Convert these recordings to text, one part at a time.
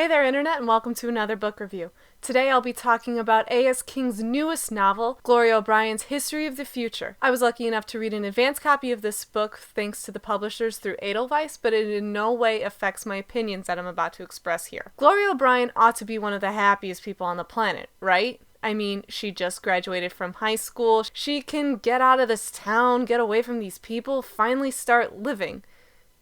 Hey there, Internet, and welcome to another book review. Today I'll be talking about A.S. King's newest novel, Gloria O'Brien's History of the Future. I was lucky enough to read an advance copy of this book thanks to the publishers through Edelweiss, but it in no way affects my opinions that I'm about to express here. Gloria O'Brien ought to be one of the happiest people on the planet, right? I mean, she just graduated from high school. She can get out of this town, get away from these people, finally start living.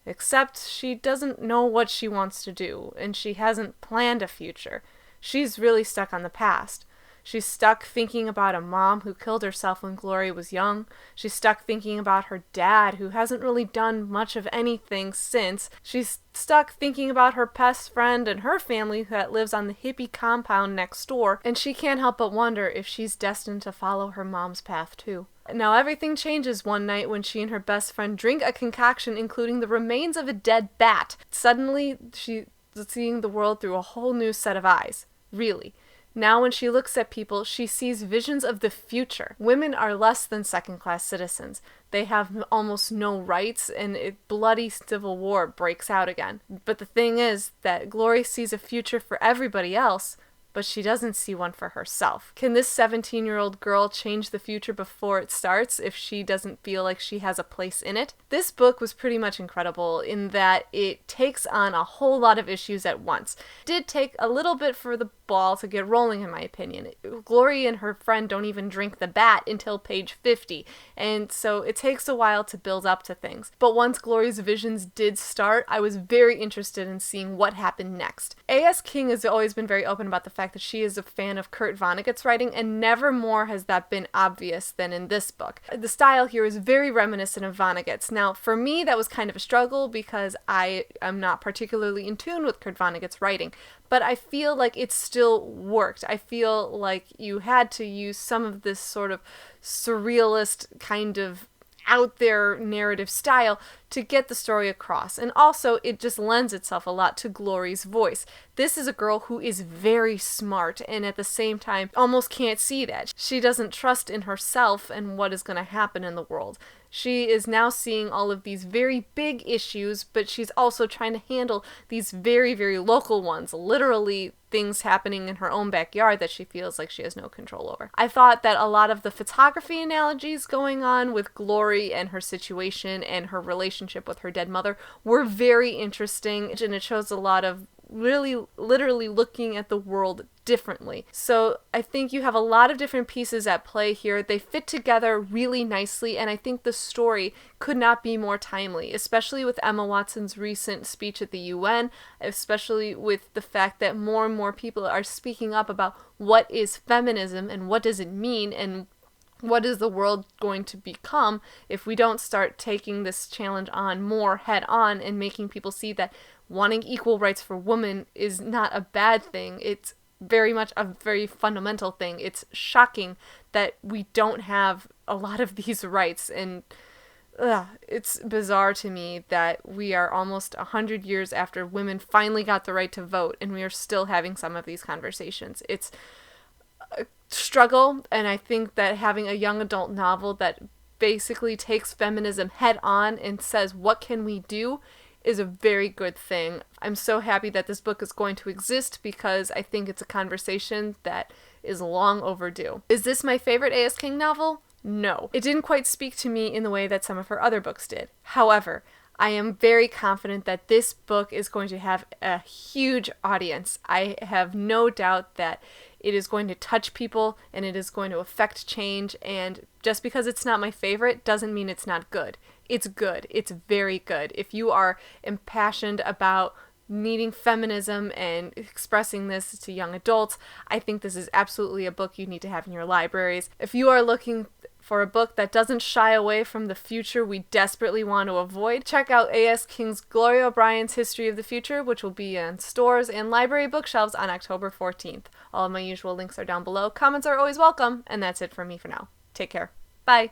Except she doesn't know what she wants to do, and she hasn't planned a future. She's really stuck on the past. She's stuck thinking about a mom who killed herself when Gloria was young. She's stuck thinking about her dad, who hasn't really done much of anything since. She's stuck thinking about her best friend and her family that lives on the hippie compound next door, and she can't help but wonder if she's destined to follow her mom's path too. Now everything changes one night when she and her best friend drink a concoction including the remains of a dead bat. Suddenly, she's seeing the world through a whole new set of eyes. Really. Now when she looks at people, she sees visions of the future. Women are less than second-class citizens. They have almost no rights, and a bloody civil war breaks out again. But the thing is that Gloria sees a future for everybody else, but she doesn't see one for herself. Can this 17-year-old girl change the future before it starts if she doesn't feel like she has a place in it? This book was pretty much incredible in that it takes on a whole lot of issues at once. It did take a little bit for the ball to get rolling, in my opinion. Gloria and her friend don't even drink the bat until page 50, and so it takes a while to build up to things. But once Gloria's visions did start, I was very interested in seeing what happened next. A.S. King has always been very open about the fact that she is a fan of Kurt Vonnegut's writing, and never more has that been obvious than in this book. The style here is very reminiscent of Vonnegut's. Now, for me, that was kind of a struggle because I am not particularly in tune with Kurt Vonnegut's writing, but I feel like it still worked. I feel like you had to use some of this sort of surrealist kind of out there narrative style to get the story across. And also, it just lends itself a lot to Gloria's voice. This is a girl who is very smart and at the same time almost can't see that. She doesn't trust in herself and what is going to happen in the world. She is now seeing all of these very big issues, but she's also trying to handle these very, very local ones, literally things happening in her own backyard that she feels like she has no control over. I thought that a lot of the photography analogies going on with Gloria and her situation and her relationship with her dead mother were very interesting, and it shows a lot of really literally looking at the world differently. So I think you have a lot of different pieces at play here. They fit together really nicely, and I think the story could not be more timely, especially with Emma Watson's recent speech at the UN, especially with the fact that more and more people are speaking up about what is feminism and what does it mean and what is the world going to become if we don't start taking this challenge on more head on and making people see that wanting equal rights for women is not a bad thing. It's very much a very fundamental thing. It's shocking that we don't have a lot of these rights, and it's bizarre to me that we are almost 100 years after women finally got the right to vote, and we are still having some of these conversations. It's a struggle, and I think that having a young adult novel that basically takes feminism head on and says, what can we do, is a very good thing. I'm so happy that this book is going to exist because I think it's a conversation that is long overdue. Is this my favorite A.S. King novel? No. It didn't quite speak to me in the way that some of her other books did. However, I am very confident that this book is going to have a huge audience. I have no doubt that it is going to touch people and it is going to affect change, and just because it's not my favorite doesn't mean it's not good. It's good. It's very good. If you are impassioned about needing feminism and expressing this to young adults, I think this is absolutely a book you need to have in your libraries. If you are looking for a book that doesn't shy away from the future we desperately want to avoid, check out A.S. King's Gloria O'Brien's History of the Future, which will be in stores and library bookshelves on October 14th. All of my usual links are down below. Comments are always welcome, and that's it for me for now. Take care. Bye.